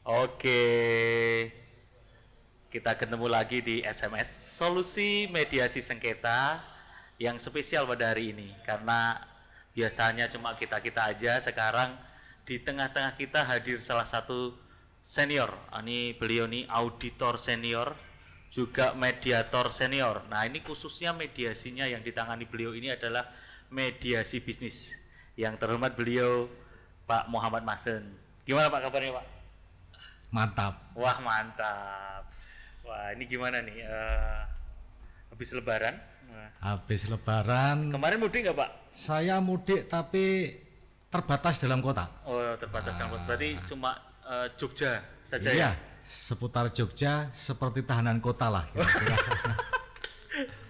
Oke, kita ketemu lagi di SMS Solusi Mediasi Sengketa yang spesial pada hari ini karena biasanya cuma kita-kita aja, sekarang di tengah-tengah kita hadir salah satu senior. Ini beliau nih auditor senior, juga mediator senior. Nah, ini khususnya mediasinya yang ditangani beliau ini adalah mediasi bisnis. Yang terhormat beliau Pak Muhammad Masen. Gimana Pak kabarnya Pak? Mantap. Wah mantap. Wah ini gimana nih? Habis Lebaran? Habis Lebaran. Kemarin mudik nggak Pak? Saya mudik tapi terbatas dalam kota. Oh terbatas dalam kota. Berarti cuma Jogja saja Iya, ya? seputar Jogja seperti tahanan kota lah.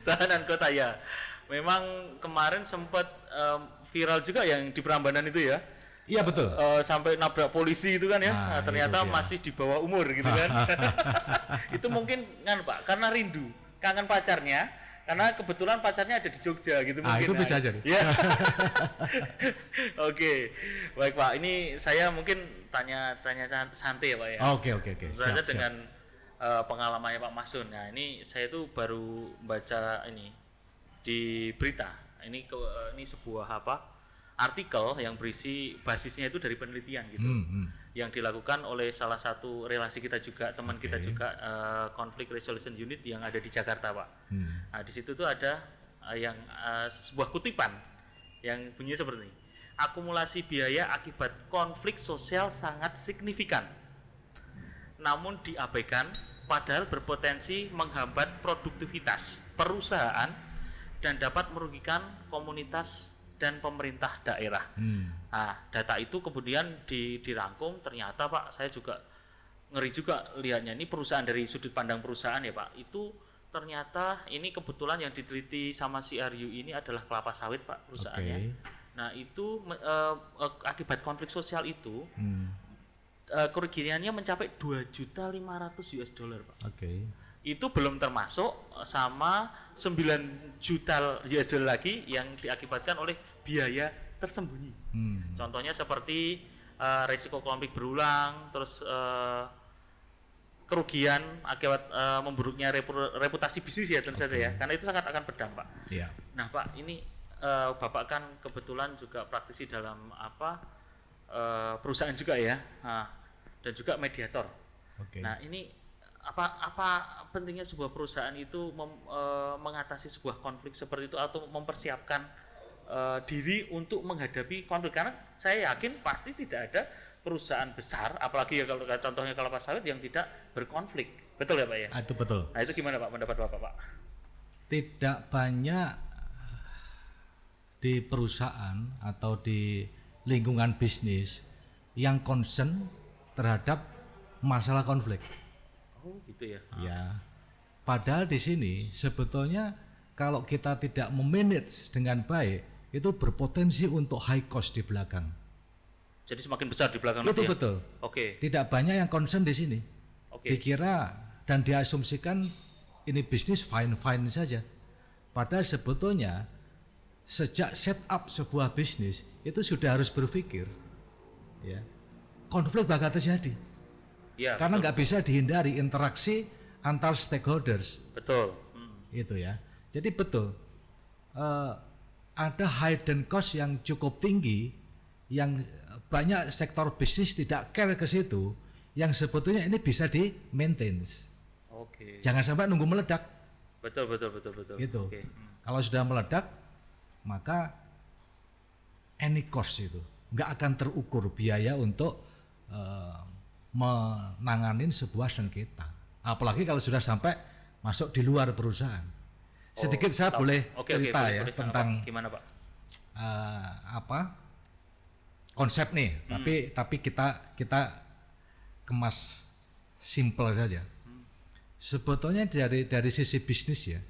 Tahanan kota ya. Memang kemarin sempat viral juga yang di Prambanan itu ya? Iya betul. Sampai nabrak polisi itu kan ya. Nah, ternyata masih di bawah umur gitu kan. Itu mungkin kan Pak, karena rindu, kangen pacarnya, karena kebetulan pacarnya ada di Jogja gitu mungkin. Itu bisa jadi. Ya. Oke. Baik Pak, ini saya mungkin tanya santai ya Pak ya. Oke. Berada dengan pengalamannya Pak Masun. Nah, ini saya tuh baru baca ini di berita. Ini sebuah artikel yang berisi basisnya itu dari penelitian gitu, yang dilakukan oleh salah satu relasi kita juga, teman kita juga, Conflict Resolution Unit yang ada di Jakarta Pak. Nah di situ tuh ada sebuah kutipan yang bunyinya seperti ini: akumulasi biaya akibat konflik sosial sangat signifikan, namun diabaikan padahal berpotensi menghambat produktivitas perusahaan dan dapat merugikan komunitas dan pemerintah daerah. Nah, data itu kemudian dirangkum, ternyata Pak, saya juga ngeri juga lihatnya. Ini perusahaan, dari sudut pandang perusahaan ya Pak, itu ternyata ini kebetulan yang diteliti sama CRU ini adalah kelapa sawit Pak perusahaannya. Nah itu akibat konflik sosial itu kerugiannya mencapai 2.500.000 US dollar Pak. Itu belum termasuk sama 9 juta US dollar lagi yang diakibatkan oleh biaya tersembunyi. Contohnya seperti risiko konflik berulang, terus kerugian akibat memburuknya reputasi bisnis ya tentu saja ya, karena itu sangat akan berdampak. Nah Pak, ini Bapak kan kebetulan juga praktisi dalam perusahaan juga ya, dan juga mediator. Nah ini apa pentingnya sebuah perusahaan itu mengatasi sebuah konflik seperti itu atau mempersiapkan diri untuk menghadapi konflik, karena saya yakin pasti tidak ada perusahaan besar, apalagi ya kalau contohnya kelapa sawit, yang tidak berkonflik, betul ya Pak ya? Itu betul. Nah itu gimana Pak pendapat Bapak Pak? Tidak banyak di perusahaan atau di lingkungan bisnis yang concern terhadap masalah konflik. Oh gitu ya. Ya, padahal di sini sebetulnya kalau kita tidak memanage dengan baik, itu berpotensi untuk high cost di belakang. Jadi semakin besar di belakang. Itu betul. Tidak banyak yang concern di sini. Dikira dan diasumsikan ini bisnis fine saja. Padahal sebetulnya sejak setup sebuah bisnis itu sudah harus berpikir, ya, konflik bakal terjadi. Ya, karena nggak bisa dihindari interaksi antar stakeholders. Betul. Itu ya. Jadi betul. Ada hidden cost yang cukup tinggi, yang banyak sektor bisnis tidak care ke situ, yang sebetulnya ini bisa di maintenance. Jangan sampai nunggu meledak. Betul. Gitu. Kalau sudah meledak, maka any cost itu nggak akan terukur biaya untuk menanganin sebuah sengketa, apalagi kalau sudah sampai masuk di luar perusahaan. Sedikit saya boleh cerita ya tentang gimana Pak? Konsep nih, tapi kita kemas simple saja. Sebetulnya dari sisi bisnis ya,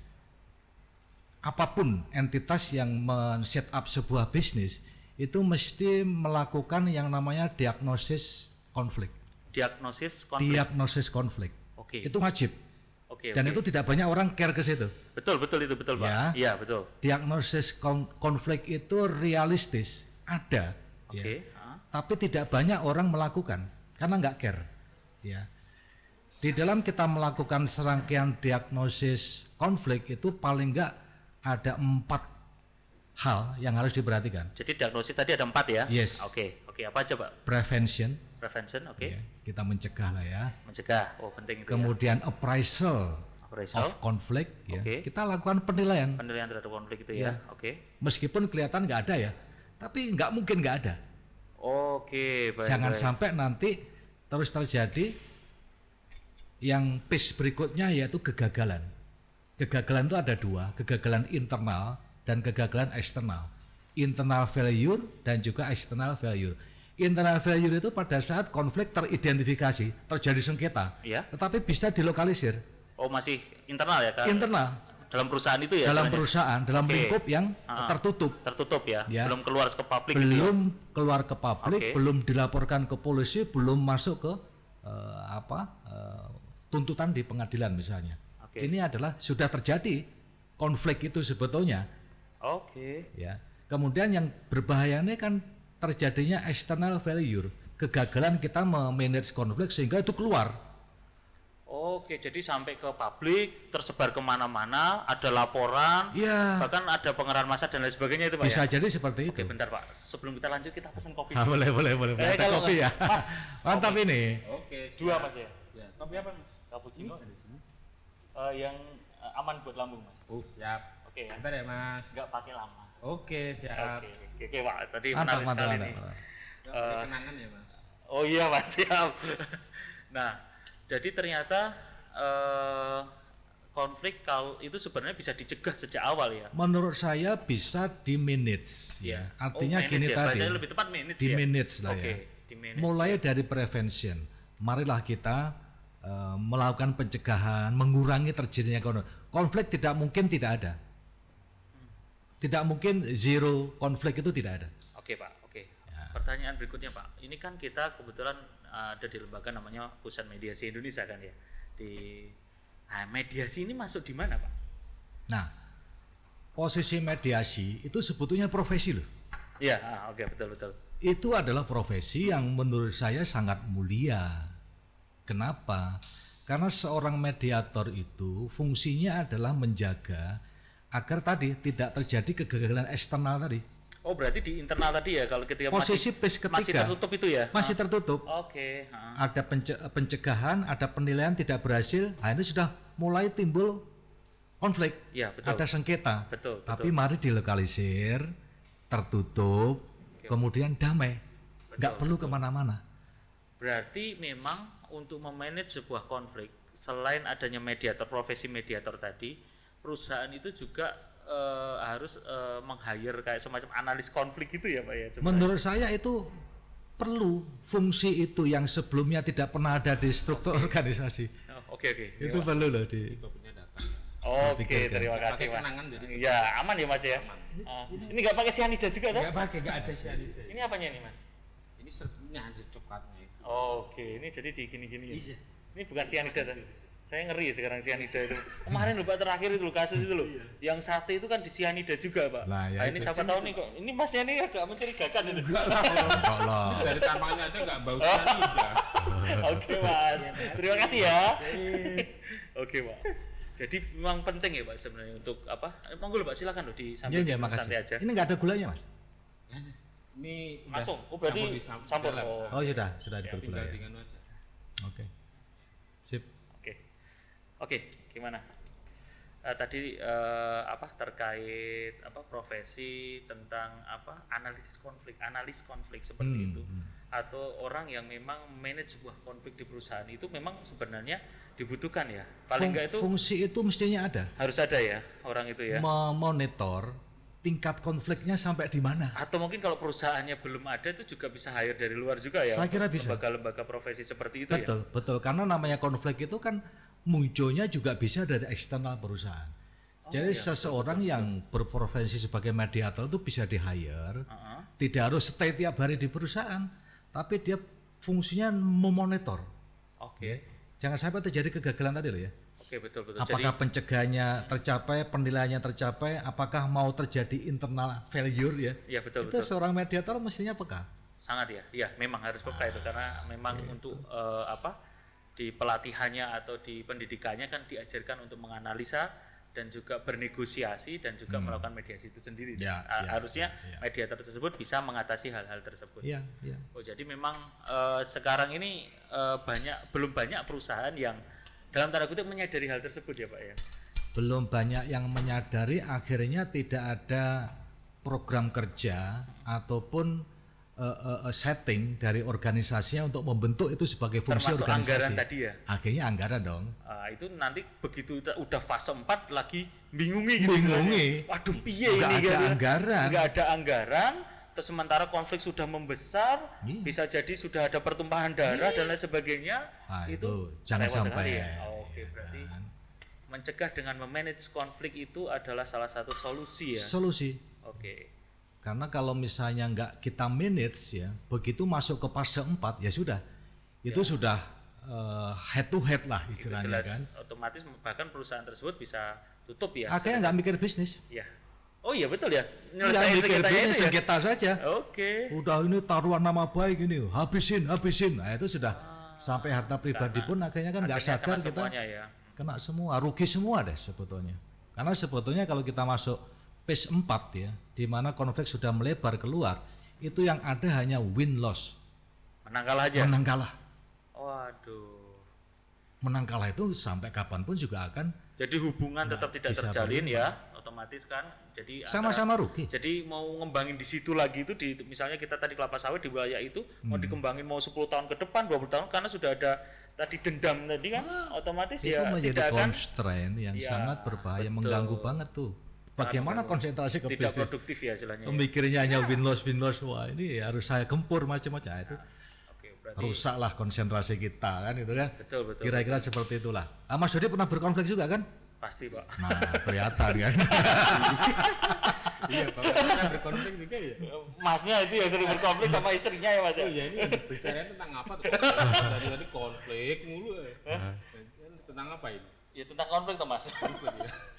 apapun entitas yang men-set up sebuah bisnis itu mesti melakukan yang namanya diagnosis konflik. Diagnosis konflik. Itu wajib. Dan itu tidak banyak orang care ke situ. Betul itu betul Pak. Iya betul. Diagnosis konflik itu realistis, ada. Tapi tidak banyak orang melakukan karena nggak care. Ya. Di dalam kita melakukan serangkaian diagnosis konflik itu paling enggak ada 4 hal yang harus diperhatikan. Jadi diagnosis tadi ada 4 ya? Yes. Oke, apa aja Pak? Prevention. Prevention, oke. Ya, kita mencegah lah ya. Mencegah, penting itu. Kemudian appraisal Appraisal of conflict. Ya. Oke. Kita lakukan penilaian. Penilaian terhadap konflik itu ya. Oke. Meskipun kelihatan nggak ada ya, tapi nggak mungkin nggak ada. Oke, baik. Jangan sampai nanti terus terjadi yang phase berikutnya yaitu kegagalan. Kegagalan itu ada 2, kegagalan internal dan kegagalan eksternal. Internal failure dan juga external failure. Internal failure itu pada saat konflik teridentifikasi, terjadi sengketa, tetapi bisa dilokalisir. Oh, masih internal ya Kak? Internal. Dalam perusahaan itu ya? Dalam perusahaan, dalam lingkup yang tertutup. Tertutup ya? Belum keluar ke publik. Belum keluar ke publik, belum dilaporkan ke polisi, belum masuk ke tuntutan di pengadilan misalnya. Ini adalah sudah terjadi konflik itu sebetulnya. Ya. Kemudian yang berbahayanya kan terjadinya external failure, kegagalan kita memanage konflik sehingga itu keluar. Jadi sampai ke publik, tersebar kemana-mana, ada laporan, bahkan ada pengerahan massa dan lain sebagainya itu Pak. Bisa jadi seperti itu. Bentar Pak, sebelum kita lanjut kita pesan kopi. Boleh. Ada kopi ya. Mas, mantap kopi. Ini. 2 Mas ya. Kopi apa Mas? Cappuccino. Yang aman buat lambung Mas. Siap. Ya. Bentar ya Mas. Enggak pakai lama. Siap. Oke Pak, tadi mantap, menarik sekali nih. Kenangan ya Mas. Oh iya Mas, siap. Nah, jadi ternyata konflik kalau itu sebenarnya bisa dicegah sejak awal ya. Menurut saya bisa di manage ya. Artinya gini ya. tadi. Bahasanya lebih tepat manage di ya. Manage lah ya. Di manage, mulai dari prevention. Marilah kita melakukan pencegahan, mengurangi terjadinya konflik. Tidak mungkin tidak ada. Tidak mungkin zero konflik itu tidak ada. Oke Pak, Ya. Pertanyaan berikutnya Pak. Ini kan kita kebetulan ada di lembaga namanya Pusat Mediasi Indonesia kan ya. Mediasi ini masuk di mana Pak? Nah, posisi mediasi itu sebetulnya profesi loh. Iya, betul. Itu adalah profesi yang menurut saya sangat mulia. Kenapa? Karena seorang mediator itu fungsinya adalah menjaga agar tadi tidak terjadi kegagalan eksternal tadi. Berarti di internal tadi ya, kalau ketika posisi phase ketiga masih tertutup itu ya? Masih tertutup. Ada pencegahan, ada penilaian tidak berhasil, ini sudah mulai timbul konflik. Ya, betul. Ada sengketa. Betul. Tapi mari dilokalisir, tertutup, kemudian damai. Nggak perlu kemana-mana. Berarti memang untuk memanage sebuah konflik, selain adanya mediator, profesi mediator tadi, perusahaan itu juga harus meng-hire kayak semacam analis konflik itu ya Pak ya sebenarnya. Menurut saya itu perlu fungsi itu yang sebelumnya tidak pernah ada di struktur organisasi. Itu perlu loh di. Terima kasih Mas. Ya aman ya Mas ya. Ini nggak pakai cyanida juga toh? Nggak ada cyanida. Ini apanya nih Mas? Ini serbunya ada coklatnya itu. Ini jadi di gini-gini. Ini bukan cyanida tuh. Saya ngeri sekarang cyanida itu. Kemarin lupa terakhir itu kasus itu loh. Yang sate itu kan di cyanida juga Pak. Ini siapa tahu nih kok. Ini Masnya ini agak mencurigakan itu. Enggak lah. Dari tampangnya aja enggak bau cyanida. Mas. Terima kasih ya. Pak. Jadi memang penting ya Pak sebenarnya untuk apa? Monggo Pak silakan loh disambil santai aja. Ini enggak ada gulanya Mas? Ini langsung. Berarti campur. Sudah dipergula ya. Sip. Gimana? Tadi terkait profesi tentang analis konflik seperti itu, atau orang yang memang manage sebuah konflik di perusahaan itu memang sebenarnya dibutuhkan ya. Paling enggak itu fungsi itu mestinya ada. Harus ada ya orang itu ya. Memonitor tingkat konfliknya sampai di mana. Atau mungkin kalau perusahaannya belum ada itu juga bisa hire dari luar juga ya. Saya kira bisa. Lembaga-lembaga profesi seperti itu ya. Betul. Karena namanya konflik itu kan munculnya juga bisa dari eksternal perusahaan. Jadi seseorang yang berprofesi sebagai mediator itu bisa di-hire, tidak harus stay tiap hari di perusahaan, tapi dia fungsinya memonitor. Jangan sampai terjadi kegagalan tadi loh ya. Betul. Apakah pencegahannya tercapai, penilaiannya tercapai, apakah mau terjadi internal failure ya? Iya betul. Seorang mediator mestinya peka. Sangat ya. Iya, memang harus peka itu karena memang untuk di pelatihannya atau di pendidikannya kan diajarkan untuk menganalisa dan juga bernegosiasi dan juga melakukan mediasi itu sendiri. Harusnya mediator tersebut bisa mengatasi hal-hal tersebut. Oh, jadi memang sekarang ini belum banyak perusahaan yang dalam tanda kutip menyadari hal tersebut ya Pak ya. Belum banyak yang menyadari, akhirnya tidak ada program kerja ataupun setting dari organisasinya untuk membentuk itu sebagai fungsi termasuk organisasi. Anggaran tadi ya. Akhirnya anggaran dong. Itu nanti begitu udah fase 4 lagi bingungi gitu. Waduh piye ini nggak ada anggaran. Nggak ada anggaran. Terus sementara konflik sudah membesar, bisa jadi sudah ada pertumpahan darah dan lain sebagainya. Itu jangan sampai. Ya. Oke, berarti mencegah dengan memanage konflik itu adalah salah satu solusi ya. Solusi. Oke. Karena kalau misalnya nggak kita manage ya, begitu masuk ke fase 4 ya sudah, itu sudah head to head lah istilahnya jelas, kan. Otomatis bahkan perusahaan tersebut bisa tutup ya. Akhirnya nggak mikir bisnis. Ya. Oh iya betul ya. Nyelesain sengketa saja. Oke. Udah ini taruhan nama baik ini, habisin. Nah itu sudah sampai harta pribadi pun akhirnya kan nggak sadar kita kena semua, rugi semua deh sebetulnya. Karena sebetulnya kalau kita masuk phase 4 ya, di mana konflik sudah melebar keluar, itu yang ada hanya win loss. Menang kalah aja. Menang kalah. Waduh. Menang kalah itu sampai kapanpun juga akan. Jadi hubungan tetap tidak terjalin ya, otomatis kan. Jadi sama-sama rugi. Jadi mau ngembangin di situ lagi itu di misalnya kita tadi kelapa sawit di wilayah itu mau dikembangin mau 10 tahun ke depan, 20 tahun karena sudah ada tadi dendam tadi kan, otomatis itu ya menjadi tidak akan constraint yang sangat berbahaya, mengganggu banget tuh. Bagaimana konsentrasi ke tidak bisnis? produktif ya istilahnya. Pemikirannya hanya win loss. Wah ini harus saya gempur macam-macam itu. Berarti rusaklah konsentrasi kita kan itu kan. Betul. Kira-kira seperti itulah. Mas Dodi pernah berkonflik juga kan? Pasti Pak. Nah kelihatan kan. Iya Pak, pernah berkonflik juga ya. Masnya itu yang sering berkonflik sama istrinya ya Mas ya. Oh iya, ini bicaranya tentang apa tuh? Tadi konflik mulu ya. Tentang apa ini? Ya tentang konflik tuh Mas.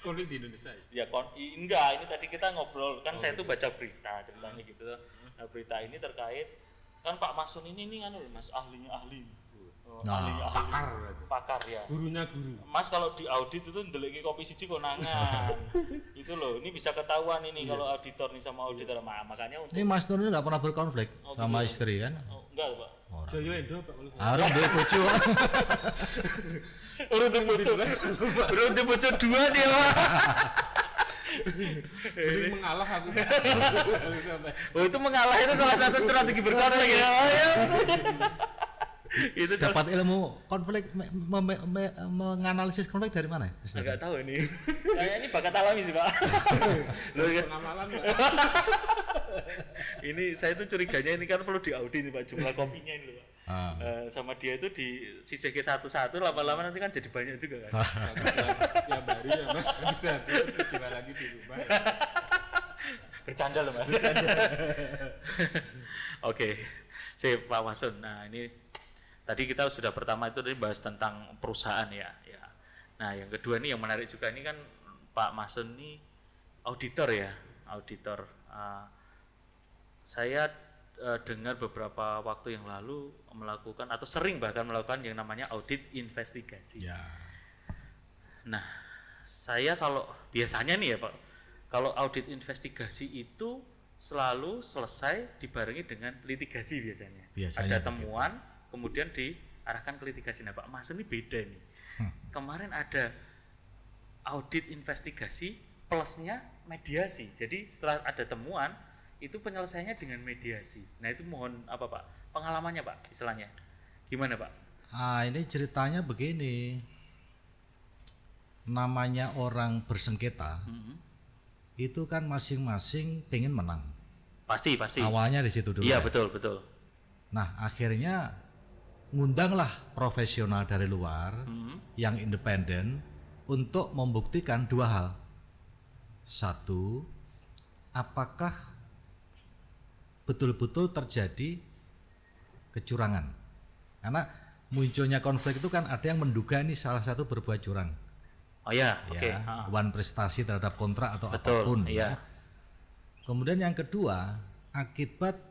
Konflik di Indonesia ya? Enggak, ini tadi kita ngobrol kan saya tuh baca berita ceritanya gitu. Nah, berita ini terkait kan Pak Masun ini kan Mas ahlinya ahli. Ahlinya pakar ya. Gurunya guru. Mas kalau di audit itu ndeleki kopi siji konangan. Itu loh, ini bisa ketahuan ini kalau auditor nih sama auditor. Makanya untuk ini Mas Nur ini enggak pernah berkonflik sama istri kan? Enggak Pak. Joyo Endo Pak kalau Harus dia bojo. Urut bojo 2 dia Pak. Jadi mengalah aku. Oh itu mengalah itu salah satu strategi berkonflik ya. Itu dapat ilmu konflik menganalisis konflik dari mana? Enggak tahu ini. Kayaknya ini bakat alami sih Pak. Pengamalan Pak. Ini saya tuh curiganya ini kan perlu diaudit nih Pak jumlah kopinya ini Pak. Sama dia itu di sisih satu-satu lama-lama nanti kan jadi banyak juga kan. Tiap hari ya Mas, satu jual lagi di rumah. Bercanda loh Mas. Oke. Sip Pak Masun. Nah, ini tadi kita sudah pertama itu tadi bahas tentang perusahaan ya. Nah, yang kedua ini yang menarik juga ini kan Pak Masun ini auditor ya, auditor. Saya dengar beberapa waktu yang lalu melakukan atau sering bahkan melakukan yang namanya audit investigasi. Ya. Nah, saya kalau biasanya nih ya Pak, kalau audit investigasi itu selalu selesai dibarengi dengan litigasi biasanya. Ada temuan, kemudian diarahkan ke litigasi. Nah Pak Mas ini beda nih. Kemarin ada audit investigasi plusnya mediasi. Jadi setelah ada temuan itu penyelesaiannya dengan mediasi. Nah itu mohon apa Pak? Pengalamannya Pak istilahnya. Gimana Pak? Ini ceritanya begini. Namanya orang bersengketa. Itu kan masing-masing pengen menang. Pasti. Awalnya di situ dulu. Iya, ya? betul. Nah, akhirnya ngundanglah profesional dari luar yang independen untuk membuktikan dua hal. Satu, apakah betul-betul terjadi kecurangan? Karena munculnya konflik itu kan ada yang menduga ini salah satu berbuat curang. Oh ya, oke. Wan prestasi terhadap kontrak atau betul, apapun. Iya. Kemudian yang kedua, akibat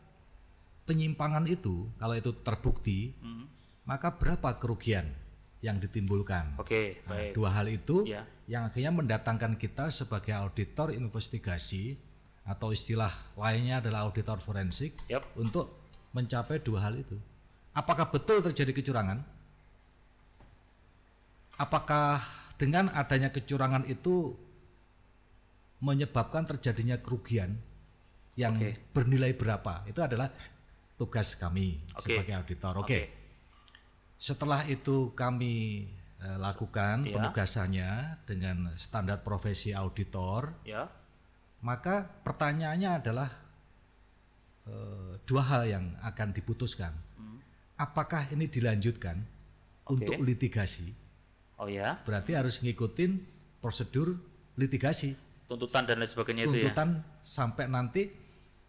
penyimpangan itu, kalau itu terbukti, maka berapa kerugian yang ditimbulkan. Oke, Nah, baik. dua hal itu Ya. yang akhirnya mendatangkan kita sebagai auditor investigasi atau istilah lainnya adalah auditor forensik Yap. untuk mencapai dua hal itu. Apakah betul terjadi kecurangan? Apakah dengan adanya kecurangan itu menyebabkan terjadinya kerugian yang Oke. bernilai berapa? Itu adalah tugas kami Oke. sebagai auditor. Oke. Oke. Setelah itu kami lakukan Ya. penugasannya dengan standar profesi auditor, Ya. maka pertanyaannya adalah dua hal yang akan diputuskan. Apakah ini dilanjutkan Oke. untuk litigasi? Oh ya, Berarti harus ngikutin prosedur litigasi, tuntutan dan lain sebagainya itu ya. tuntutan sampai nanti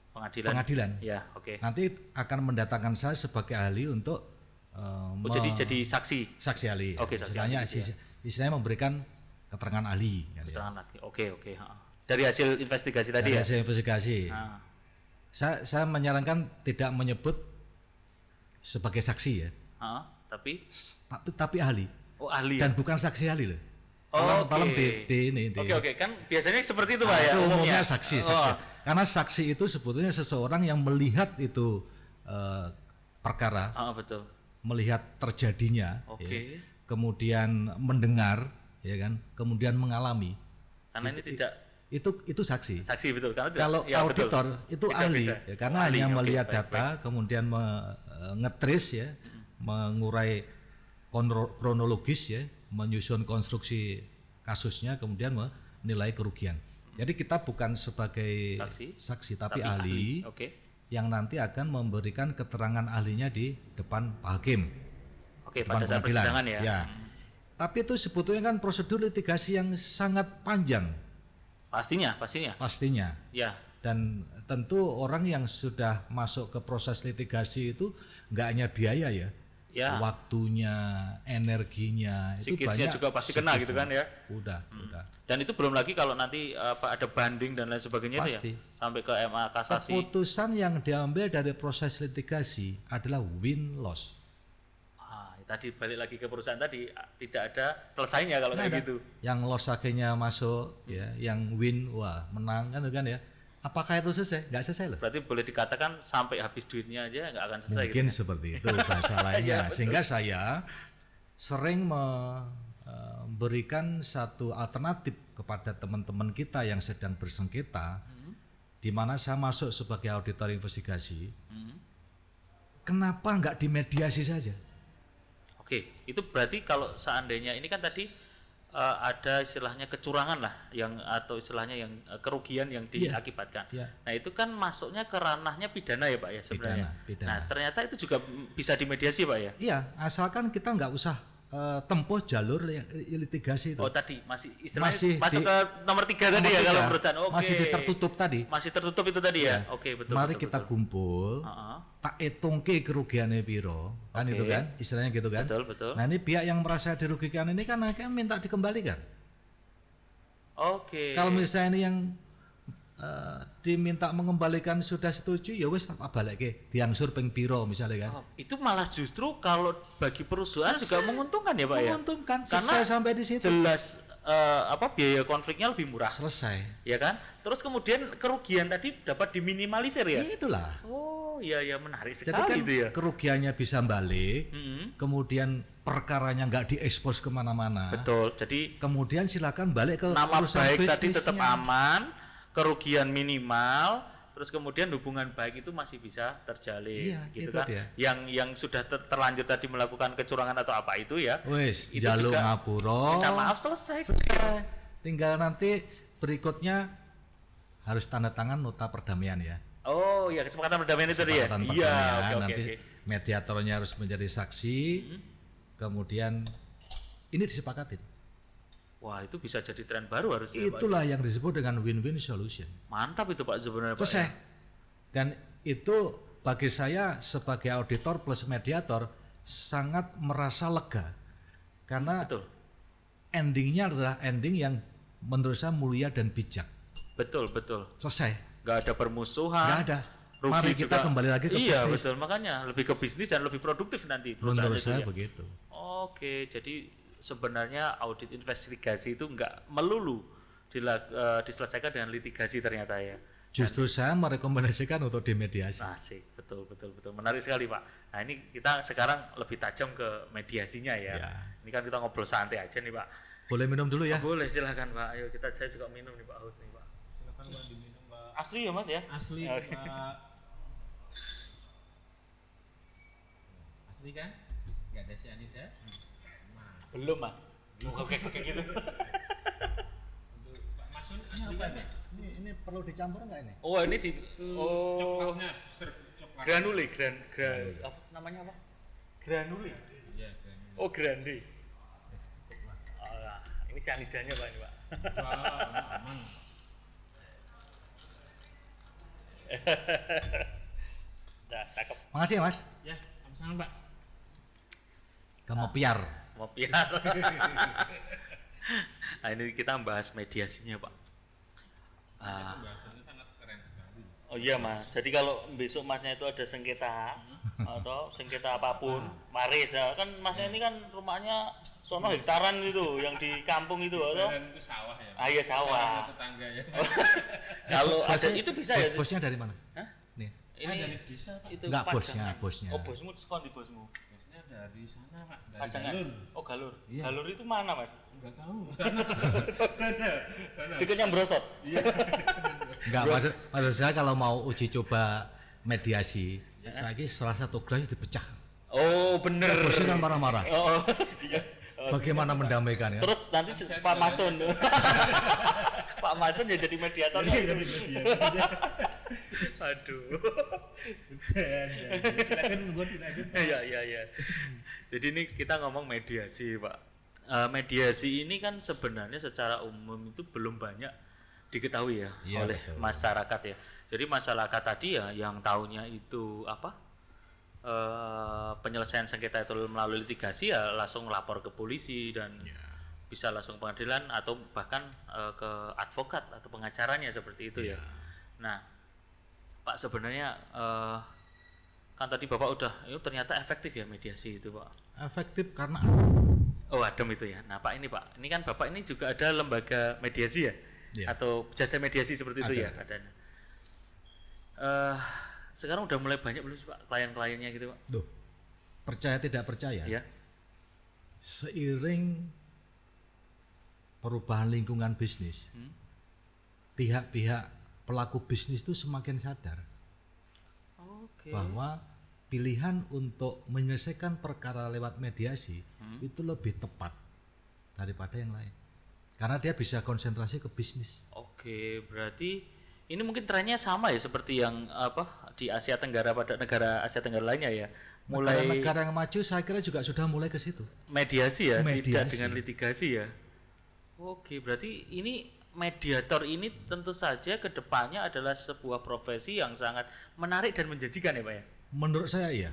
Pengadilan. pengadilan. Ya, oke. Nanti akan mendatangkan saya sebagai ahli untuk jadi saksi. saksi ahli. Oke, saksi istilahnya, ahli, ya. istilahnya memberikan keterangan ahli. kan ya. Keterangan lagi. Oke. Ha. Dari hasil investigasi tadi Dari ya. hasil investigasi. Nah, Saya menyarankan tidak menyebut sebagai saksi ya, tapi tapi ahli ahli ya. dan bukan saksi ahli loh. Oh, Tolong oke. ini. Oke, kan biasanya seperti itu Pak ya Itu umumnya. umumnya saksi. Oh, Karena saksi itu sebetulnya seseorang yang melihat itu perkara, betul. melihat terjadinya, Oke. ya, kemudian mendengar, ya kan, kemudian mengalami. Karena ini tidak Itu saksi. saksi betul kan? Kalau Ya, betul. auditor itu Beda-beda. ahli, ya, karena Oh, ahli. hanya Oke, melihat baik, data, kemudian ngetris ya, mengurai kronologis ya, menyusun konstruksi kasusnya, kemudian menilai kerugian. Jadi kita bukan sebagai saksi tapi ahli Oke. yang nanti akan memberikan keterangan ahlinya di depan Pak Hakim. Oke, depan pada saat pengadilan. persidangan ya. Ya. Tapi itu sebetulnya kan prosedur litigasi yang sangat panjang Pastinya. Ya. dan tentu orang yang sudah masuk ke proses litigasi itu nggak hanya biaya ya, Ya. waktunya, energinya itu Psikisnya banyak. juga pasti kena gitu kan ya. Udah. Dan itu belum lagi kalau nanti ada banding dan lain sebagainya itu Pasti. ya. Sampai ke MA kasasi. Keputusan yang diambil dari proses litigasi adalah win loss. Tadi balik lagi ke perusahaan tadi tidak ada selesainya kalau Nggak kayak ada. gitu. Yang loss akhirnya masuk ya, yang win wah menang kan ya. Apakah itu selesai? Nggak selesai loh. Berarti boleh dikatakan sampai habis duitnya aja nggak akan selesai. Mungkin gitu. seperti itu bahasa lainnya. betul. Sehingga saya sering memberikan satu alternatif kepada teman-teman kita yang sedang bersengketa, di mana saya masuk sebagai auditor investigasi. Kenapa nggak dimediasi saja? Oke, itu berarti kalau seandainya ini kan tadi ada istilahnya kecurangan lah yang atau istilahnya yang kerugian yang diakibatkan. Iya. Nah, itu kan masuknya ke ranahnya pidana ya, Pak ya sebenarnya. Pidana. Nah, ternyata itu juga bisa dimediasi, Pak ya. Iya, asalkan kita nggak usah tempuh jalur litigasi itu. Oh, tadi masih istilahnya Masih masuk di- ke nomor 3 tadi ya kalau perusahaan. Oke. Masih tertutup tadi. Masih tertutup itu tadi ya. Oke, betul. Mari betul, kita betul. kumpul, Heeh. tak hitungke kerugiannya piro, kan Oke. itu kan, istilahnya gitu kan. Betul. Nah ini pihak yang merasa dirugikan ini kan akhirnya minta dikembalikan. Oke. Kalau misalnya ini yang diminta mengembalikan sudah setuju, ya wes tak balik ke, diangsur peng piro misalnya kan. Oh, itu malah justru kalau bagi perusahaan juga menguntungkan ya, Pak ya. Menguntungkan, Karena selesai sampai di situ. jelas biaya konfliknya lebih murah, Selesai. ya kan? Terus kemudian kerugian tadi dapat diminimalisir ya. Ya itulah. Oh, iya menarik Jadi sekali kan itu ya. kerugiannya bisa balik, kemudian perkaranya nggak diekspos kemana-mana. Betul. Jadi Kemudian silakan balik ke nama urusan baik tadi bisnisnya. tetap aman, kerugian minimal, terus kemudian hubungan baik itu masih bisa terjalin, Iya, gitu itu kan? dia. Yang sudah terlanjur tadi melakukan kecurangan atau apa itu ya, Wes, itu jaluk juga ngapura. minta maaf selesai. Tinggal nanti berikutnya harus tanda tangan nota perdamaian ya. Oh, ya kesepakatan perdamaian itu tadi ya. Kesepakatan Iya, perdamaian. oke. Nanti mediatornya harus menjadi saksi. Kemudian ini disepakatin. Wah, itu bisa jadi tren baru harusnya, Pak. Itulah yang disebut dengan win-win solution. Mantap itu Pak sebenarnya, Pak. Selesai. Dan itu bagi saya sebagai auditor plus mediator sangat merasa lega. Karena Betul. endingnya adalah ending yang menurut saya mulia dan bijak. Betul. Selesai. Gak ada permusuhan. Nggak ada. Rugi Mari kita juga. kembali lagi ke iya, bisnis. betul. Makanya lebih ke bisnis dan lebih produktif nanti perusahaan Menurut itu saya ya. begitu. Oh, Oke, jadi sebenarnya audit investigasi itu enggak melulu diselesaikan dengan litigasi ternyata ya. Justru saya merekomendasikan untuk dimediasi. Asik, betul betul betul. Menarik sekali, Pak. Nah, ini kita sekarang lebih tajam ke mediasinya ya. Ya. Ini kan kita ngobrol santai aja nih, Pak. Boleh minum dulu ya? Boleh, silakan, Pak. Ayo saya juga minum nih, Pak. Haus nih, Pak. Silakan Pak diminum Pak. Asli ya, Mas ya? Asli Oke. Pak. Asli kan? Nggak ada cyanida. Belum, Mas. Oke, kayak gitu. Untuk Pak Masun asli kan ya? Ini perlu dicampur nggak ini? Oh, ini di Coklatnya, coklat. granule, apa namanya apa? Granule. Iya, kan. Oh, grande. Oh, nah, ini cyanidanya, Pak, ini, Pak. Wah, aman. Nah, cakep. Makasih ya Mas. Ya, sama-sama Pak. Kamu piar. Mau piar. Nah, ini kita bahas mediasinya, Pak. Pembahasannya sangat keren sekali. Oh iya, Mas. Jadi kalau besok Masnya itu ada sengketa atau sengketa apapun, Maris ya. Kan Masnya ini kan rumahnya sono hektaran itu yang di kampung itu atau? Dan itu sawah ya. Ah iya, sawah. Tetangga ya. Kalau ada Bosnya- itu bisa ya. Bosnya dari mana? Hah? Nih. Ini dari desa Pak. itu Enggak, Pajangan. bosnya. Oh, bosmu sekon di bosmu. Bosnya dari sana Pak, dari Pajangan. Galur. Oh, Galur. Iya. Galur itu mana, Mas? Enggak tahu. Sana. Dekat yang Brosot. Iya. Enggak, maksud saya kalau mau uji coba mediasi, saya ini salah satu gelas dipecah. Oh, bener. Bosnya kan marah-marah. Oh, iya. Bagaimana mendamaikan ya? Terus nanti Pak Masun. Pak Masun ya jadi mediator. Aduh. Silakan monggo dilanjut. Iya. Jadi ini kita ngomong mediasi, Pak. Mediasi ini kan sebenarnya secara umum itu belum banyak diketahui ya Iya, oleh betul. masyarakat ya. Jadi masyarakat tadi ya yang taunya itu apa? Penyelesaian sengketa itu melalui litigasi ya langsung lapor ke polisi dan bisa langsung pengadilan atau bahkan ke advokat atau pengacaranya seperti itu ya. Nah, Pak sebenarnya kan tadi Bapak udah itu ternyata efektif ya mediasi itu, Pak. Efektif karena Oh, adem itu ya. Nah, Pak ini Pak, ini kan Bapak ini juga ada lembaga mediasi ya? Iya. Atau jasa mediasi seperti itu Ada. ya adanya. Sekarang udah mulai banyak belum sih, Pak klien-kliennya gitu, Pak? Duh, percaya tidak percaya, Ya. seiring perubahan lingkungan bisnis, pihak-pihak pelaku bisnis itu semakin sadar Oke. bahwa pilihan untuk menyelesaikan perkara lewat mediasi itu lebih tepat daripada yang lain. Karena dia bisa konsentrasi ke bisnis. Oke, berarti ini mungkin trennya sama ya seperti yang apa di Asia Tenggara pada negara Asia Tenggara lainnya ya. Mulai Negara-negara yang maju saya kira juga sudah mulai ke situ. mediasi ya, tidak Mediasi. dengan litigasi ya. Oke, berarti ini mediator ini tentu saja ke depannya adalah sebuah profesi yang sangat menarik dan menjanjikan ya, Pak ya. Menurut saya iya.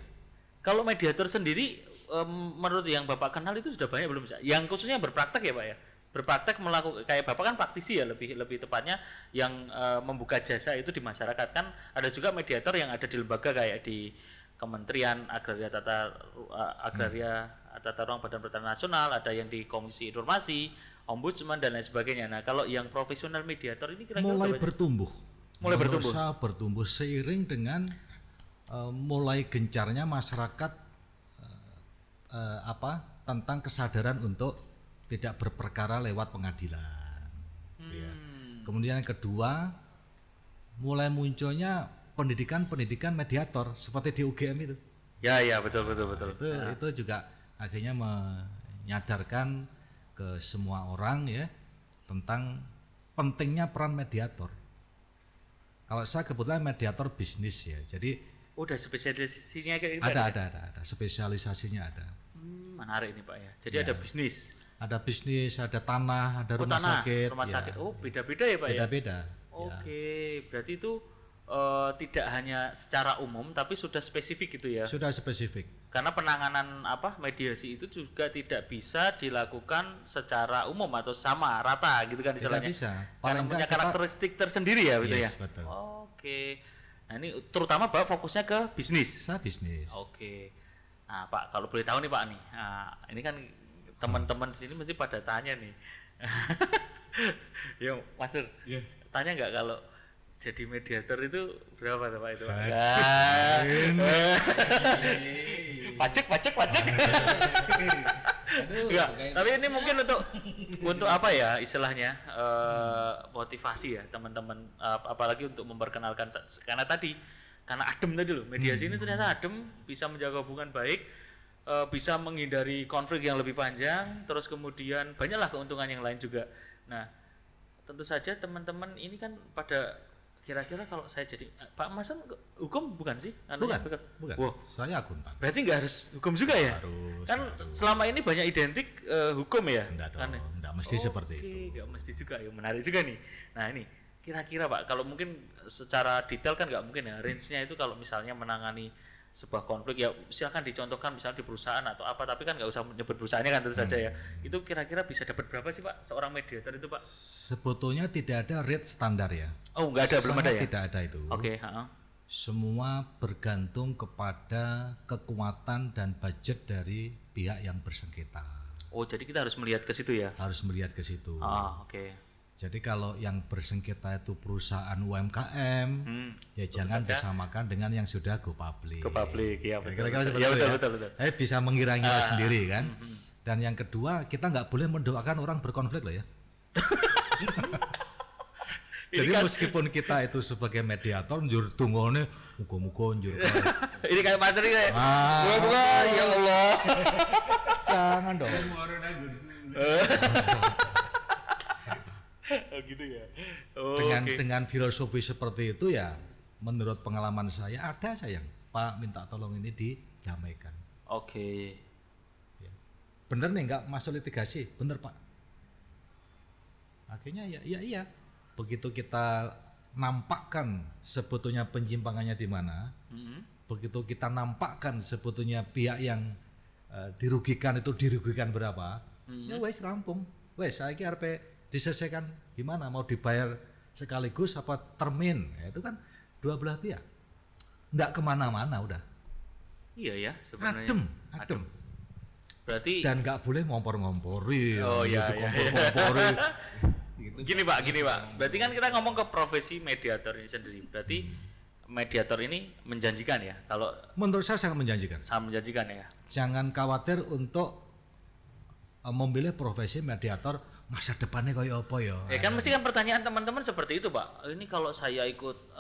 Kalau mediator sendiri menurut yang Bapak kenal itu sudah banyak belum? Yang khususnya berpraktek ya, Pak ya. Berpraktek melakukan kayak Bapak kan praktisi ya lebih tepatnya yang membuka jasa itu di masyarakat kan ada juga mediator yang ada di lembaga kayak di Kementerian Agraria Tata Ruang Badan Pertanahan Nasional, ada yang di Komisi Informasi, Ombudsman dan lain sebagainya. Nah, kalau yang profesional mediator ini kira-kira Mulai berapa? bertumbuh. Mulai Menurut bertumbuh. saya bertumbuh seiring dengan mulai gencarnya masyarakat tentang kesadaran untuk tidak berperkara lewat pengadilan. Ya. Kemudian yang kedua, mulai munculnya pendidikan mediator seperti di UGM itu. Ya, betul. Itu juga akhirnya menyadarkan ke semua orang ya tentang pentingnya peran mediator. Kalau saya kebetulan mediator bisnis ya, jadi Udah spesialisasinya kayak gitu. ada spesialisasinya ada. Menarik nih, Pak ya. Jadi ada bisnis. Ada bisnis, ada tanah, ada rumah Tanah, sakit. rumah ya. sakit. Oh, beda-beda ya, Pak ya. Beda-beda. Oke, berarti itu tidak hanya secara umum tapi sudah spesifik gitu ya. Sudah spesifik. Karena penanganan mediasi itu juga tidak bisa dilakukan secara umum atau sama rata gitu kan istilahnya. bisa. Karena Paling punya enggak kita- karakteristik tersendiri ya gitu ya. Yes, betul. Oke. Nah, ini terutama Bapak fokusnya ke bisnis. Saya bisnis. Oke. Nah, Pak, kalau boleh tahu nih Pak nih, ini kan teman-teman di sini mesti pada tanya nih. Yo, Mas Sur, Iya. tanya nggak kalau jadi mediator itu berapa tuh Pak itu? Pak? Pajak. Enggak, tapi ini mungkin untuk apa ya istilahnya motivasi ya teman-teman, apalagi untuk memperkenalkan karena adem tadi loh, mediasi ini ternyata adem, bisa menjaga hubungan baik, bisa menghindari konflik yang lebih panjang, terus kemudian banyaklah keuntungan yang lain juga. Nah, tentu saja teman-teman ini kan pada kira-kira kalau saya jadi Pak Mason hukum bukan sih? Bukan. Wow. Saya akuntan. Berarti nggak harus hukum juga ya? Kan selama ini banyak identik hukum ya? Enggak dong, enggak mesti seperti itu. Oke, nggak mesti juga ya, menarik juga nih. Nah ini kira-kira Pak, kalau mungkin secara detail kan nggak mungkin ya, range-nya itu kalau misalnya menangani sebuah konflik ya silakan dicontohkan misalnya di perusahaan atau apa, tapi kan nggak usah menyebut perusahaannya kan tentu saja ya. Itu kira-kira bisa dapat berapa sih Pak seorang mediator itu Pak? Sebetulnya tidak ada rate standar ya. Oh nggak ada, belum ada ya? Tidak ada itu. Oke. Semua bergantung kepada kekuatan dan budget dari pihak yang bersengketa. Oh jadi kita harus melihat ke situ ya? Harus melihat ke situ. Oke. Jadi kalau yang bersengketa itu perusahaan UMKM, ya jangan disamakan dengan yang sudah go public. Go public, ya betul. Kira-kira seperti ya, itu betul. bisa mengira-ngira sendiri kan. Dan yang kedua, kita nggak boleh mendoakan orang berkonflik loh ya. Jadi meskipun kita itu sebagai mediator, njur tungone muga-muga njur. Ini kayak materi kayak. Muga-muga ya Allah. Jangan dong. Oh gitu ya. Dengan filosofi seperti itu ya, menurut pengalaman saya ada sayang Pak minta tolong ini didamaikan. Oke. Ya. Bener nih nggak masuk litigasi, bener Pak. Akhirnya iya. Begitu kita nampakkan sebetulnya penyimpangannya di mana, begitu kita nampakkan sebetulnya pihak yang dirugikan berapa, ya wes rampung, wes saya kira diselesaikan gimana, mau dibayar sekaligus apa termin, ya, itu kan dua belah pihak, nggak kemana-mana udah. Iya ya sebenarnya. Adem. Berarti dan nggak boleh ngompor-ngompori. Ngompor-ngompori. Gini Pak. Berarti kan kita ngomong ke profesi mediator ini sendiri. Berarti mediator ini menjanjikan ya? Kalau menurut saya sangat menjanjikan. Sangat menjanjikan ya. Jangan khawatir untuk memilih profesi mediator, masa depannya kayak apa ya? Kan mesti kan pertanyaan teman-teman seperti itu Pak. Ini kalau saya ikut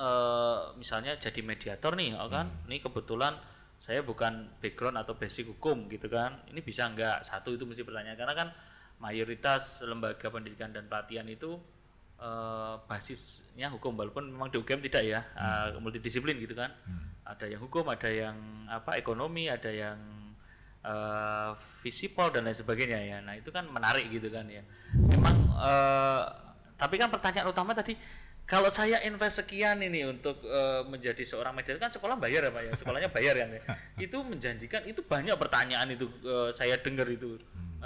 misalnya jadi mediator nih, kan? Ini kebetulan saya bukan background atau basic hukum gitu kan. Ini bisa enggak? Satu itu mesti pertanyaan, karena kan mayoritas lembaga pendidikan dan pelatihan itu basisnya hukum, walaupun memang di UGM tidak ya, multidisiplin gitu kan. Ada yang hukum, ada yang ekonomi, ada yang visipol dan lain sebagainya ya. Nah itu kan menarik gitu kan ya. Memang tapi kan pertanyaan utama tadi, kalau saya invest sekian ini untuk menjadi seorang mediator, kan sekolah bayar ya Pak ya, sekolahnya bayar kan ya. Itu menjanjikan, itu banyak pertanyaan itu saya dengar itu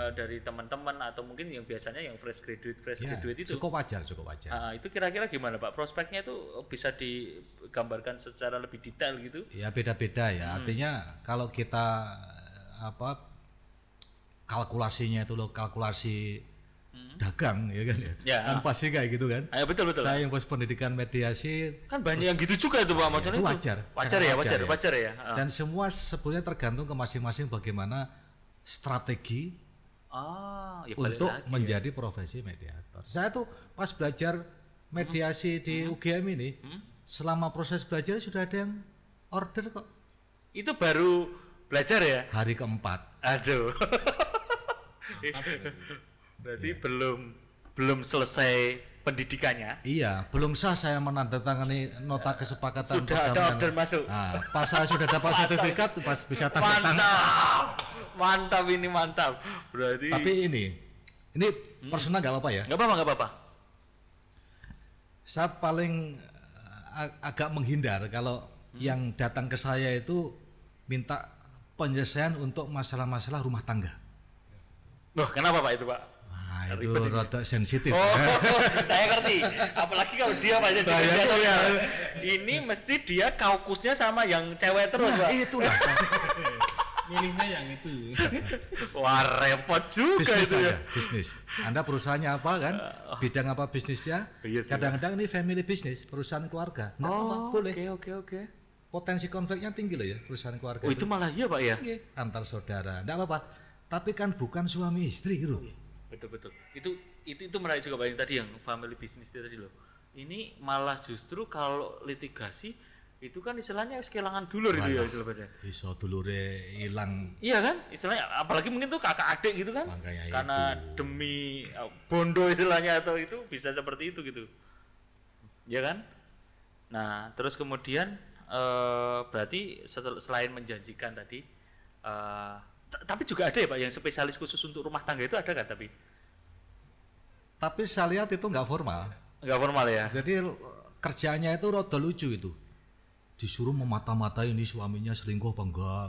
dari teman-teman atau mungkin yang biasanya yang fresh graduate itu. Cukup wajar. Itu kira-kira gimana Pak? Prospeknya itu bisa digambarkan secara lebih detail gitu? Ya beda-beda ya. Artinya kalau kita kalkulasinya itu loh, kalkulasi dagang ya kan ya. Kan pasti kayak gitu kan. Betul. Saya yang pos pendidikan mediasi kan banyak yang gitu juga itu Pak, maksudnya itu wajar ya. Dan semua sebenarnya tergantung ke masing-masing bagaimana strategi untuk menjadi profesi mediator. Saya tuh pas belajar mediasi di UGM ini, selama proses belajar sudah ada yang order kok. Itu baru belajar ya? Hari keempat. Aduh. Berarti belum selesai pendidikannya. Iya, belum sah saya menandatangani nota kesepakatan. Sudah ada order masuk. Nah, pas saya sudah dapat sertifikat, pas bisa tanda tangan. Mantap. Berarti. Tapi ini personal nggak apa-apa ya? Nggak apa-apa. Saya paling agak menghindar kalau yang datang ke saya itu minta penyelesaian untuk masalah-masalah rumah tangga. Loh, kenapa Pak itu Pak? Nah, itu rada sensitif. Saya ngerti. Apalagi kalau dia Pak ya. Ini mesti dia kaukusnya sama yang cewek terus Pak. Itulah. milihnya yang itu. Wah, repot juga Bisnis itu ya. aja, bisnis. Anda perusahaannya apa kan? Bidang apa bisnisnya? Iya sih, Kadang-kadang ini family business, perusahaan keluarga. Nggak apa-apa, boleh. Oke. Potensi konfliknya tinggi loh ya perusahaan keluarga. Oh, itu malah iya, Pak ya. Tinggi. Antar saudara, enggak apa-apa. Tapi kan bukan suami istri gitu. Betul. Itu menarik juga Pak yang tadi yang family business itu tadi loh. Ini malah justru kalau litigasi itu kan istilahnya kehilangan dulur itu ya istilahnya. Iso dulure hilang. Iya kan? Istilahnya apalagi mungkin tuh kakak adik gitu kan. Makanya Karena demi bondo istilahnya atau itu bisa seperti itu gitu. Ya kan? Nah, terus kemudian berarti selain menjanjikan tadi tapi juga ada ya Pak yang spesialis khusus untuk rumah tangga itu ada kan Tapi saya lihat itu nggak formal. nggak formal ya? Jadi kerjanya itu rada lucu itu. Disuruh memata-matai ini suaminya selingkuh apa enggak.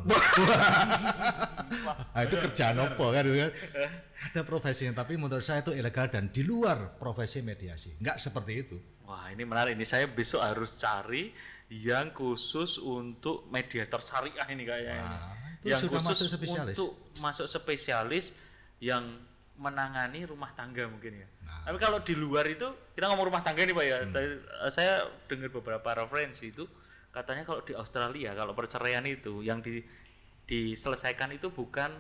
Nah, itu kerjaan apa kan itu kan. Ada profesinya tapi menurut saya itu ilegal dan di luar profesi mediasi. Enggak seperti itu. Wah ini menarik, ini saya besok harus cari yang khusus untuk mediator syariah ini kayaknya. Itu Yang sudah khusus masuk spesialis. untuk masuk spesialis yang menangani rumah tangga mungkin ya. Tapi kalau di luar itu kita ngomong rumah tangga nih Pak ya. Saya dengar beberapa referensi itu katanya kalau di Australia kalau perceraian itu yang diselesaikan itu bukan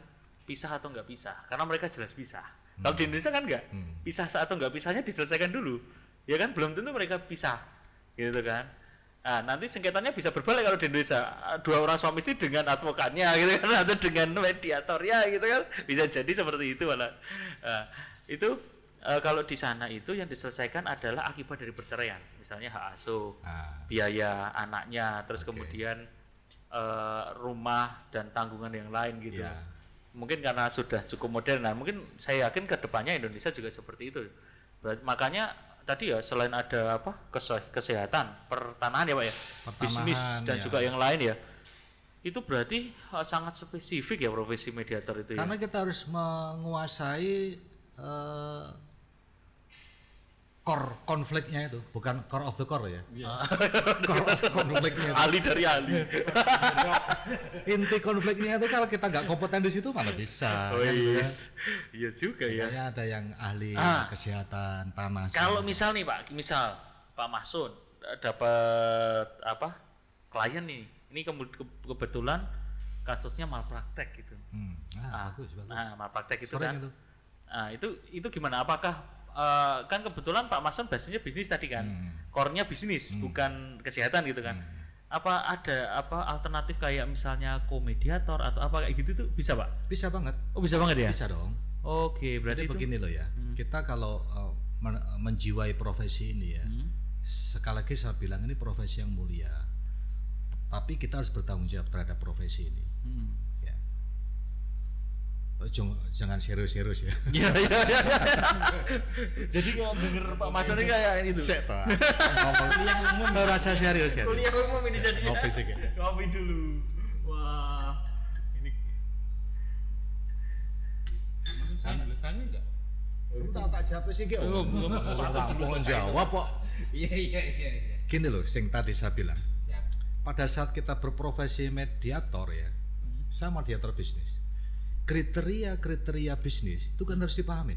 pisah atau enggak pisah karena mereka jelas pisah. Kalau di Indonesia kan enggak. Pisah atau enggak pisahnya diselesaikan dulu. Ya kan belum tentu mereka pisah. Gitu kan. Nah, nanti sengketanya bisa berbalik kalau di Indonesia dua orang suami istri dengan advokatnya gitu kan atau dengan mediatornya gitu kan bisa jadi seperti itu malah. Nah, itu kalau di sana itu yang diselesaikan adalah akibat dari perceraian, misalnya hak asuh, biaya anaknya, terus kemudian rumah dan tanggungan yang lain gitu. Ya. Mungkin karena sudah cukup modern, nah mungkin saya yakin kedepannya Indonesia juga seperti itu. Makanya tadi ya selain ada apa kesehatan, pertanahan ya Pak ya, bisnis dan ya. juga yang lain ya, itu berarti sangat spesifik ya profesi mediator itu. Karena kita harus menguasai core konfliknya itu, bukan core of the core ya. Core of konfliknya itu. ahli dari ahli. Inti konfliknya itu kalau kita nggak kompeten di situ mana bisa. Oh yes. Iya juga ya. Makanya ada yang ahli kesehatan tanah. Kalau misal nih Pak, misal Pak Masun dapat apa klien nih, ini kebetulan kasusnya malpraktek gitu. Bagus. Nah malpraktek itu Sering kan. itu. Nah itu gimana? Apakah kan kebetulan Pak Masun basisnya bisnis tadi kan, core-nya bisnis bukan kesehatan gitu kan. Apa ada alternatif kayak misalnya komediator atau apa kayak gitu tuh bisa Pak? Bisa banget. Oh bisa banget ya? Bisa dong. Oke berarti Jadi itu begini loh ya. Kita kalau menjiwai profesi ini ya, sekali lagi saya bilang ini profesi yang mulia. Tapi kita harus bertanggung jawab terhadap profesi ini. Ya. Jangan serius-serius ya. Iya. Jadi kalau denger Pak Masun ini kayak itu. Sek toh. Ngomong rasa serius ya. Kuliah umum ini jadi. Ngopi sih ya. Ngopi dulu. Wah. Ini Maksud saya boleh tanya enggak? Tak jawab sih ki. Mohon jawab kok. Iya. Gini loh, sing tadi saya bilang. Siap. Pada saat kita berprofesi mediator ya, saya mediator bisnis. Kriteria bisnis itu kan harus dipahami.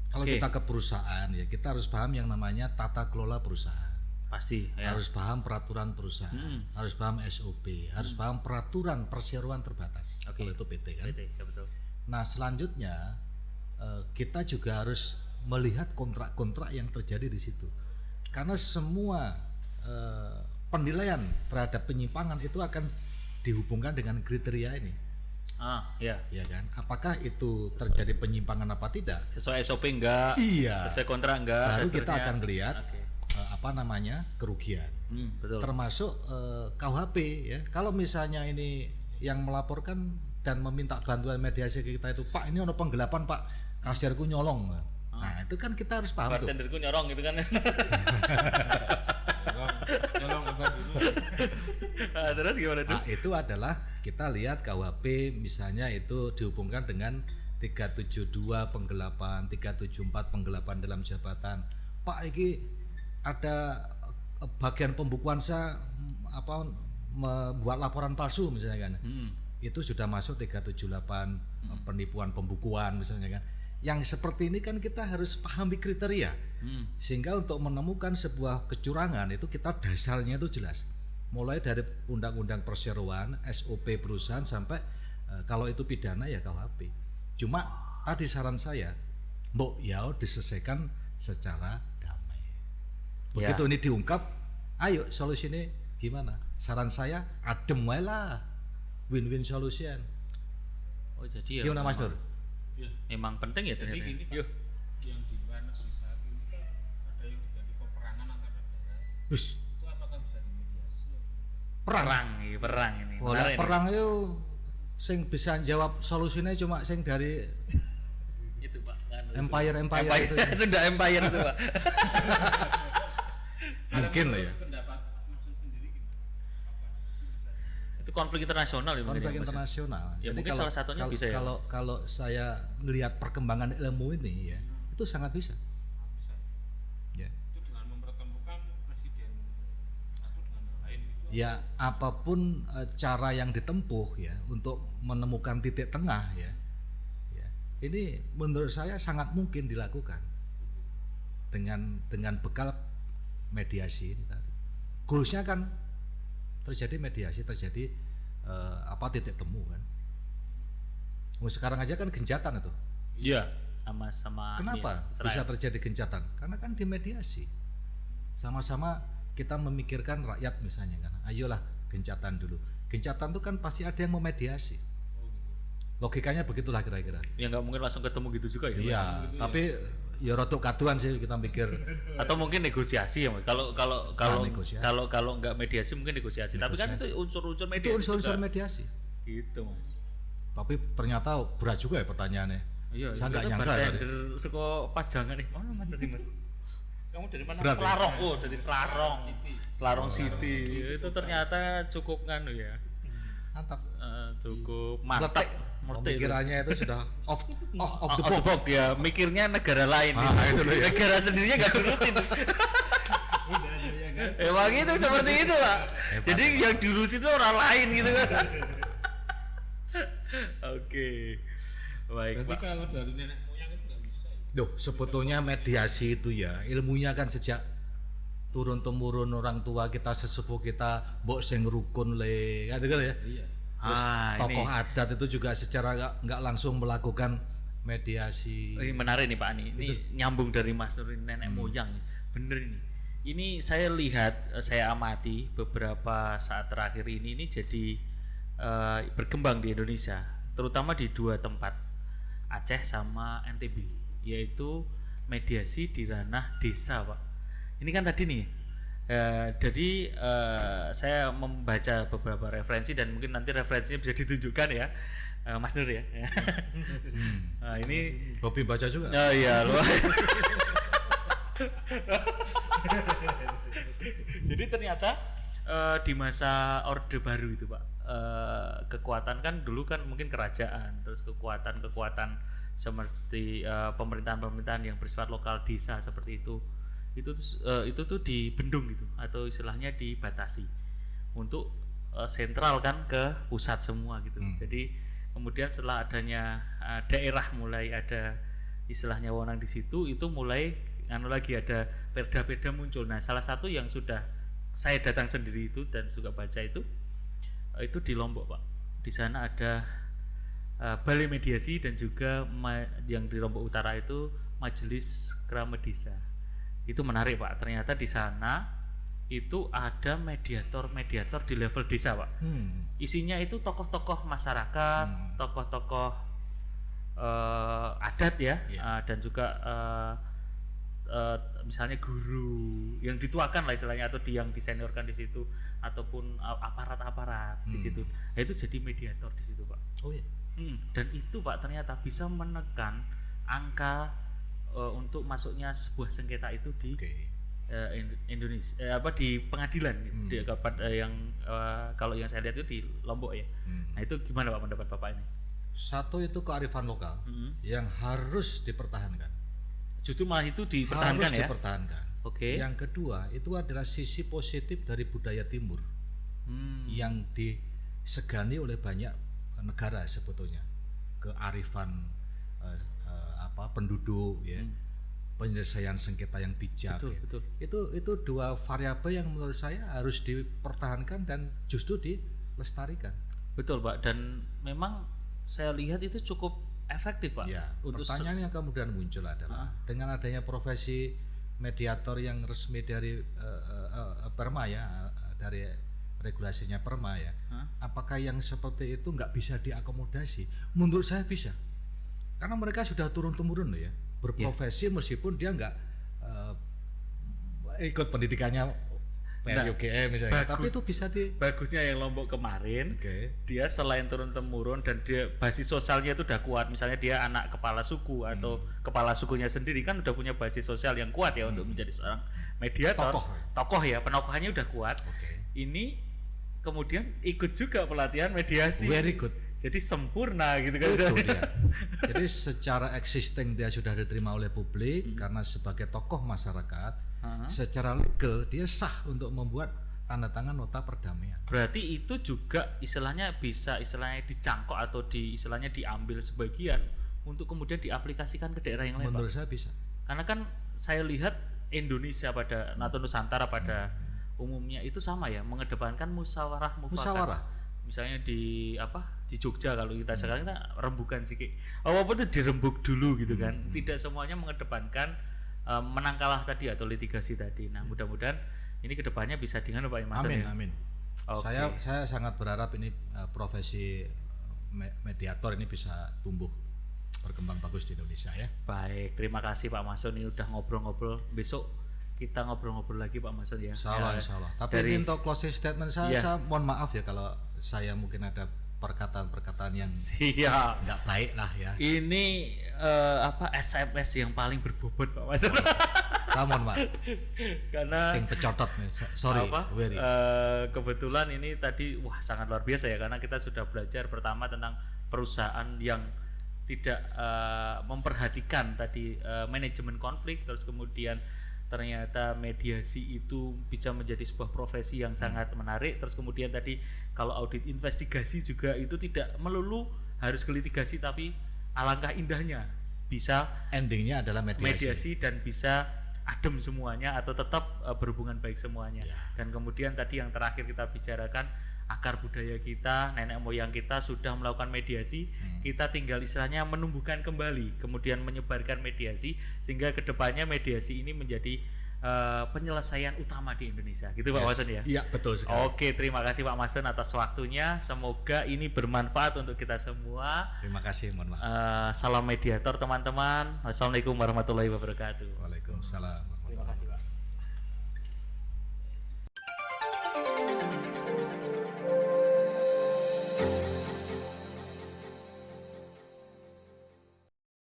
Kalau kita ke perusahaan ya, kita harus paham yang namanya tata kelola perusahaan. pasti ya. Harus paham peraturan perusahaan, harus paham SOP, harus paham peraturan perseroan terbatas. Kalau itu PT kan. PT, ya betul. Nah selanjutnya kita juga harus melihat kontrak-kontrak yang terjadi di situ, karena semua penilaian terhadap penyimpangan itu akan dihubungkan dengan kriteria ini. Ya. Ya kan? Apakah itu terjadi penyimpangan apa tidak? Sesuai SOP enggak? Iya. Sesuai kontrak enggak? Baru dan kita seterusnya. akan melihat apa namanya kerugian. Betul. Termasuk KUHP ya. Kalau misalnya ini yang melaporkan dan meminta bantuan mediasi ke kita itu, Pak ini ada penggelapan Pak, kasirku nyolong. Nah itu kan kita harus paham tuh. Bartenderku nyorong gitu kan. Nyolong apa dulu? Terus gimana tuh? Nah, itu adalah kita lihat KUHP misalnya itu dihubungkan dengan 372 penggelapan, 374 penggelapan dalam jabatan. Pak ini ada bagian pembukuan saya membuat laporan palsu misalnya kan. itu sudah masuk 378 penipuan pembukuan misalnya kan. Yang seperti ini kan kita harus pahami kriteria, sehingga untuk menemukan sebuah kecurangan itu kita dasarnya itu jelas, mulai dari undang-undang perseroan, SOP perusahaan sampai kalau itu pidana ya KUHP. Cuma tadi saran saya, mbok ya diselesaikan secara damai. Begitu ini diungkap, ayo solusinya gimana? Saran saya adem wae lah, win-win solution. Oh jadi ya. Gimana Mas Nur? Ya. Memang penting ya Jadi ternyata. gini Pak, Yuk. yang di luar negeri saat ini kan ada yang terjadi peperangan antar negara. Bus, Itu apakah bisa dimediasi? perang. Perang ini. Oleh Menarik nih. perang itu sing bisa jawab solusinya cuma sing dari Itu Pak. Kan, empire itu. Sudah empire itu Pak. Mungkin lah ya. Pendapat Mas Mansur sendiri gimana? Apa itu bisa Itu konflik internasional ya mungkin Konflik ya, Mas ya? internasional. Ya, mungkin salah satunya bisa ya. Kalau saya melihat perkembangan ilmu ini ya, itu sangat bisa. bisa? Ya. Itu dengan mempertemukan presiden satu dengan yang lain itu. Ya apapun cara yang ditempuh ya untuk menemukan titik tengah ya, ini menurut saya sangat mungkin dilakukan dengan bekal mediasi ini tadi. Goalsnya kan terjadi mediasi, terjadi titik temu kan. Sekarang aja kan gencatan itu. Iya. Sama Kenapa ini, bisa terjadi gencatan? Karena kan di mediasi. Sama-sama kita memikirkan rakyat misalnya kan. Ayolah gencatan dulu. Gencatan itu kan pasti ada yang memediasi. Logikanya begitulah kira-kira. Ya nggak mungkin langsung ketemu gitu juga ya. Iya, tapi ya rotok kaduan sih kita mikir. Atau mungkin negosiasi ya Mas. Kalau negosiasi. kalau nggak mediasi mungkin negosiasi. Tapi kan itu unsur-unsur Itu mediasi. unsur-unsur juga. mediasi. Gitu Mas. Tapi ternyata berat juga ya pertanyaannya. Iya, Saya nggak itu nyangka bartender seko pajangan nih. Mana Mas tadi Mas? Kamu dari mana? Berat ya? Selarong. Oh, dari Selarong. Selarong City. Itu ternyata cukup nganu ya. Mantap. Cukup mantap. Pemikirannya itu sudah off the Out the box. box ya, mikirnya negara lain itu loh ya. negara sendirinya nggak diurusin. Emang itu seperti itu Pak. Jadi yang diurusin itu orang lain gitu kan. Oke, baik Berarti Pak. kalau dari nenek moyang itu nggak bisa ya? Duh, sebetulnya mediasi itu ya ilmunya kan sejak turun temurun orang tua kita, sesepuh kita, mbok sing rukun le, kan gitu ya. Iya. Terus tokoh Ini, adat itu juga secara nggak langsung melakukan mediasi. ini menarik nih Pak ini nyambung dari Mas Nur ini, nenek moyang, bener ini. Ini saya lihat, saya amati beberapa saat terakhir ini jadi berkembang di Indonesia, terutama di dua tempat, Aceh sama NTB, yaitu mediasi di ranah desa Pak. Ini kan tadi nih, jadi saya membaca beberapa referensi dan mungkin nanti referensinya bisa ditunjukkan ya, Mas Nur ya. Nah, ini Bobby baca juga. oh iya luar. Jadi ternyata di masa Orde Baru itu Pak, kekuatan kan dulu kan mungkin kerajaan, terus kekuatan seperti pemerintahan yang bersifat lokal desa seperti itu tuh dibendung gitu, atau istilahnya dibatasi untuk sentral kan ke pusat semua gitu. Jadi kemudian setelah adanya daerah mulai ada istilahnya wewenang di situ, itu mulai lagi ada perda-perda muncul. Nah, salah satu yang sudah saya datang sendiri itu dan juga baca itu di Lombok Pak. Di sana ada balai mediasi dan juga yang di Lombok Utara itu majelis keramat desa. Itu menarik Pak. Ternyata di sana itu ada mediator di level desa Pak. Isinya itu tokoh-tokoh masyarakat, tokoh-tokoh adat ya, dan juga misalnya guru yang dituakan lah istilahnya, atau yang diseniorkan di situ, ataupun aparat-aparat di situ. Nah, itu jadi mediator di situ Pak. Oh iya. Dan itu Pak ternyata bisa menekan angka untuk masuknya sebuah sengketa itu di Indonesia, di pengadilan yang kalau yang saya lihat itu di Lombok ya. Nah, itu gimana Pak pendapat Bapak ini? Satu itu kearifan lokal yang harus dipertahankan. Justru malah itu dipertahankan harus ya. dipertahankan. Oke. Yang kedua itu adalah sisi positif dari budaya timur yang disegani oleh banyak negara sebetulnya, kearifan penduduk ya, penyelesaian sengketa yang bijak. Betul, ya. betul. Itu dua variabel yang menurut saya harus dipertahankan dan justru dilestarikan. Betul Pak, dan memang saya lihat itu cukup efektif Pak. Ya, untuk pertanyaan yang kemudian muncul adalah dengan adanya profesi mediator yang resmi dari Perma ya, dari regulasinya Perma ya, apakah yang seperti itu nggak bisa diakomodasi? Menurut saya bisa, karena mereka sudah turun-temurun loh ya, berprofesi meskipun dia nggak ikut pendidikannya PLUGM misalnya, tapi itu bisa bagusnya yang Lombok kemarin, dia selain turun-temurun dan dia basis sosialnya itu udah kuat, misalnya dia anak kepala suku atau kepala sukunya sendiri kan udah punya basis sosial yang kuat ya untuk menjadi seorang mediator, tokoh ya, penokohannya udah kuat. Ini kemudian ikut juga pelatihan mediasi. Very good. Jadi sempurna gitu kan. Jadi secara existing dia sudah diterima oleh publik karena sebagai tokoh masyarakat. Secara legal dia sah untuk membuat tanda tangan nota perdamaian. Berarti itu juga istilahnya bisa dicangkok atau istilahnya diambil sebagian untuk kemudian diaplikasikan ke daerah yang lain. Menurut Pak. saya bisa. Karena kan saya lihat Indonesia pada atau Nusantara pada umumnya itu sama ya, mengedepankan musyawarah mufakat. Misalnya di Jogja kalau kita sekarang kita rembukan sikit. Apapun itu dirembuk dulu gitu kan. Tidak semuanya mengedepankan menang kalah tadi atau litigasi tadi. Nah, mudah-mudahan ini kedepannya bisa dengan Pak Mas. Amin. Okay. Saya sangat berharap ini profesi mediator ini bisa tumbuh berkembang bagus di Indonesia ya. Baik, terima kasih Pak Mason ini udah ngobrol-ngobrol. Besok kita ngobrol-ngobrol lagi Pak Mason ya. Insyaallah. Tapi ini untuk closing statement saya mohon maaf ya kalau saya mungkin ada perkataan-perkataan yang nggak baik lah ya. Ini SMS yang paling berbobot Pak Mas. Mohon maaf. Karena yang pecotot nih. Sorry. Kebetulan ini tadi sangat luar biasa ya, karena kita sudah belajar pertama tentang perusahaan yang tidak memperhatikan tadi manajemen konflik, terus kemudian ternyata mediasi itu bisa menjadi sebuah profesi yang sangat menarik. Terus kemudian tadi kalau audit investigasi juga itu tidak melulu harus ke litigasi, tapi alangkah indahnya bisa endingnya adalah mediasi dan bisa adem semuanya atau tetap berhubungan baik semuanya. Dan kemudian tadi yang terakhir kita bicarakan akar budaya kita, nenek moyang kita sudah melakukan mediasi, kita tinggal istilahnya menumbuhkan kembali, kemudian menyebarkan mediasi sehingga kedepannya mediasi ini menjadi penyelesaian utama di Indonesia, gitu Pak Mason ya? Iya, betul sekali. Oke, terima kasih Pak Mason atas waktunya, semoga ini bermanfaat untuk kita semua. Terima kasih, mohon maaf. Salam mediator teman-teman. Wassalamualaikum warahmatullahi wabarakatuh. Waalaikumsalam. Terima kasih Pak.